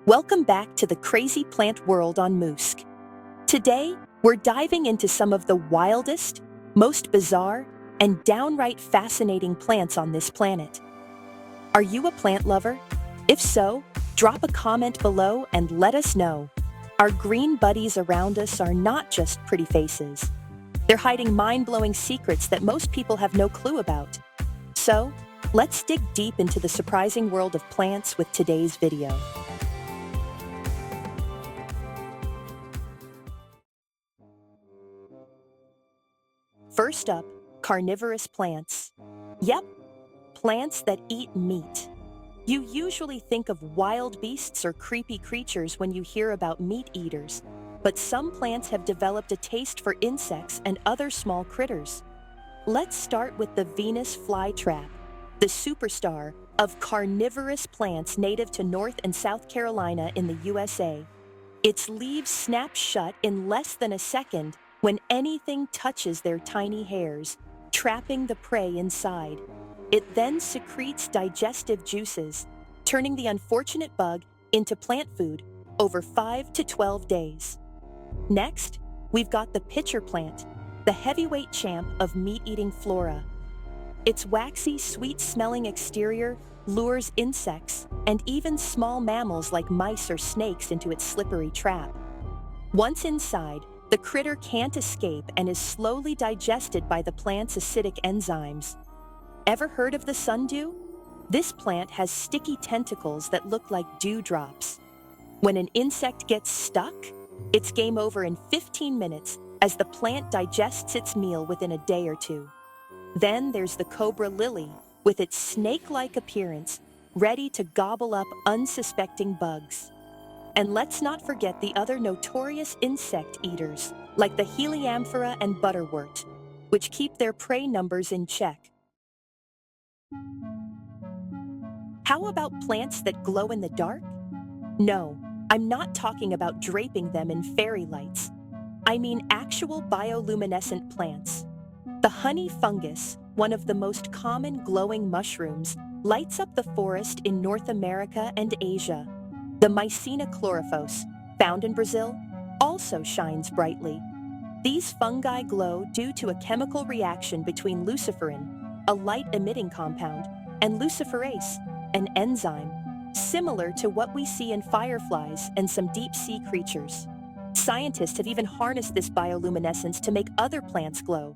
Welcome back to the crazy plant world on Moosk. Today, we're diving into some of the wildest, most bizarre, and downright fascinating plants on this planet. Are you a plant lover? If so, drop a comment below and let us know. Our green buddies around us are not just pretty faces. They're hiding mind-blowing secrets that most people have no clue about. So, let's dig deep into the surprising world of plants with today's video. First up, carnivorous plants. Yep, plants that eat meat. You usually think of wild beasts or creepy creatures when you hear about meat eaters, but some plants have developed a taste for insects and other small critters. Let's start with the Venus flytrap, the superstar of carnivorous plants native to North and South Carolina in the USA. Its leaves snap shut in less than a second when anything touches their tiny hairs, trapping the prey inside. It then secretes digestive juices, turning the unfortunate bug into plant food over 5 to 12 days. Next, we've got the pitcher plant, the heavyweight champ of meat-eating flora. Its waxy, sweet-smelling exterior lures insects and even small mammals like mice or snakes into its slippery trap. Once inside, the critter can't escape and is slowly digested by the plant's acidic enzymes. Ever heard of the sundew? This plant has sticky tentacles that look like dewdrops. When an insect gets stuck, it's game over in 15 minutes as the plant digests its meal within a day or two. Then there's the cobra lily, with its snake-like appearance, ready to gobble up unsuspecting bugs. And let's not forget the other notorious insect eaters, like the helianthera and butterwort, which keep their prey numbers in check. How about plants that glow in the dark? No, I'm not talking about draping them in fairy lights. I mean actual bioluminescent plants. The honey fungus, one of the most common glowing mushrooms, lights up the forest in North America and Asia. The Mycena chlorophyos, found in Brazil, also shines brightly. These fungi glow due to a chemical reaction between luciferin, a light-emitting compound, and luciferase, an enzyme, similar to what we see in fireflies and some deep-sea creatures. Scientists have even harnessed this bioluminescence to make other plants glow.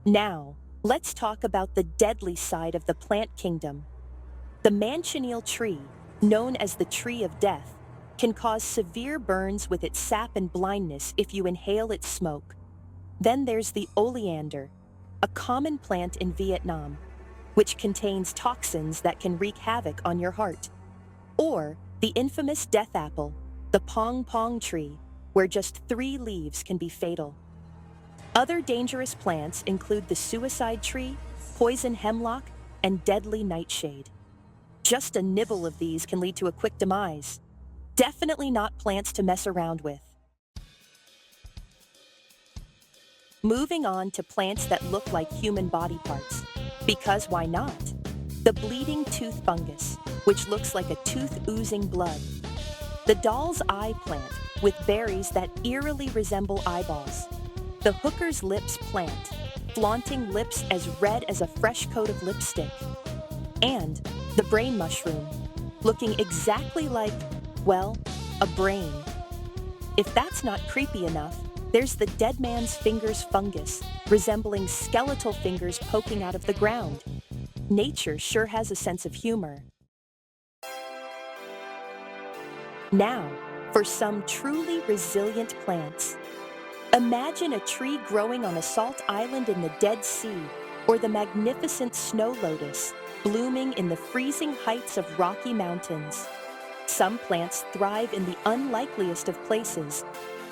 Now, let's talk about the deadly side of the plant kingdom. The manchineel tree, known as the tree of death, can cause severe burns with its sap and blindness if you inhale its smoke. Then there's the oleander, a common plant in Vietnam, which contains toxins that can wreak havoc on your heart. Or the infamous death apple, the pong pong tree, where just 3 leaves can be fatal. Other dangerous plants include the suicide tree, poison hemlock, and deadly nightshade. Just a nibble of these can lead to a quick demise. Definitely not plants to mess around with. Moving on to plants that look like human body parts. Because why not? The bleeding tooth fungus, which looks like a tooth oozing blood. The doll's eye plant, with berries that eerily resemble eyeballs. The hooker's lips plant, flaunting lips as red as a fresh coat of lipstick. And the brain mushroom, looking exactly like, well, a brain. If that's not creepy enough, there's the dead man's fingers fungus, resembling skeletal fingers poking out of the ground. Nature sure has a sense of humor. Now, for some truly resilient plants. Imagine a tree growing on a salt island in the Dead Sea, or the magnificent snow lotus, blooming in the freezing heights of Rocky Mountains. Some plants thrive in the unlikeliest of places,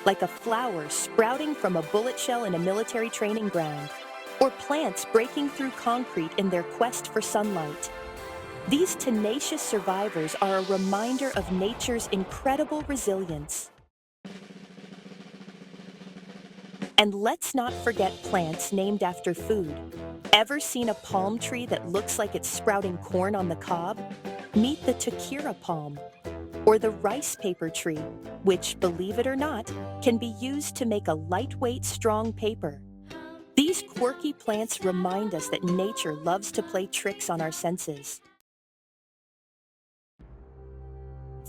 like a flower sprouting from a bullet shell in a military training ground, or plants breaking through concrete in their quest for sunlight. These tenacious survivors are a reminder of nature's incredible resilience. And let's not forget plants named after food. Ever seen a palm tree that looks like it's sprouting corn on the cob? Meet the takira palm. Or the rice paper tree, which, believe it or not, can be used to make a lightweight, strong paper. These quirky plants remind us that nature loves to play tricks on our senses.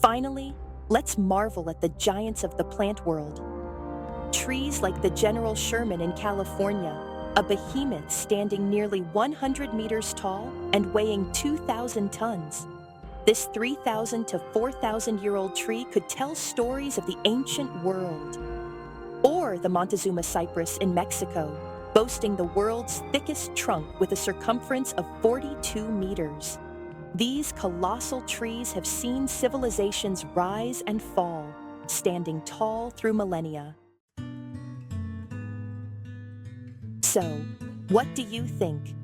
Finally, let's marvel at the giants of the plant world. Trees like the General Sherman in California, a behemoth standing nearly 100 meters tall and weighing 2,000 tons. This 3,000 to 4,000-year-old tree could tell stories of the ancient world. Or the Montezuma cypress in Mexico, boasting the world's thickest trunk with a circumference of 42 meters. These colossal trees have seen civilizations rise and fall, standing tall through millennia. So, what do you think?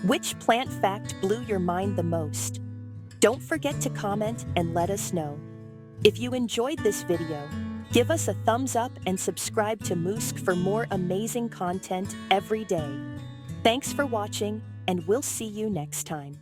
Which plant fact blew your mind the most? Don't forget to comment and let us know. If you enjoyed this video, give us a thumbs up and subscribe to Moosk for more amazing content every day. Thanks for watching, and we'll see you next time.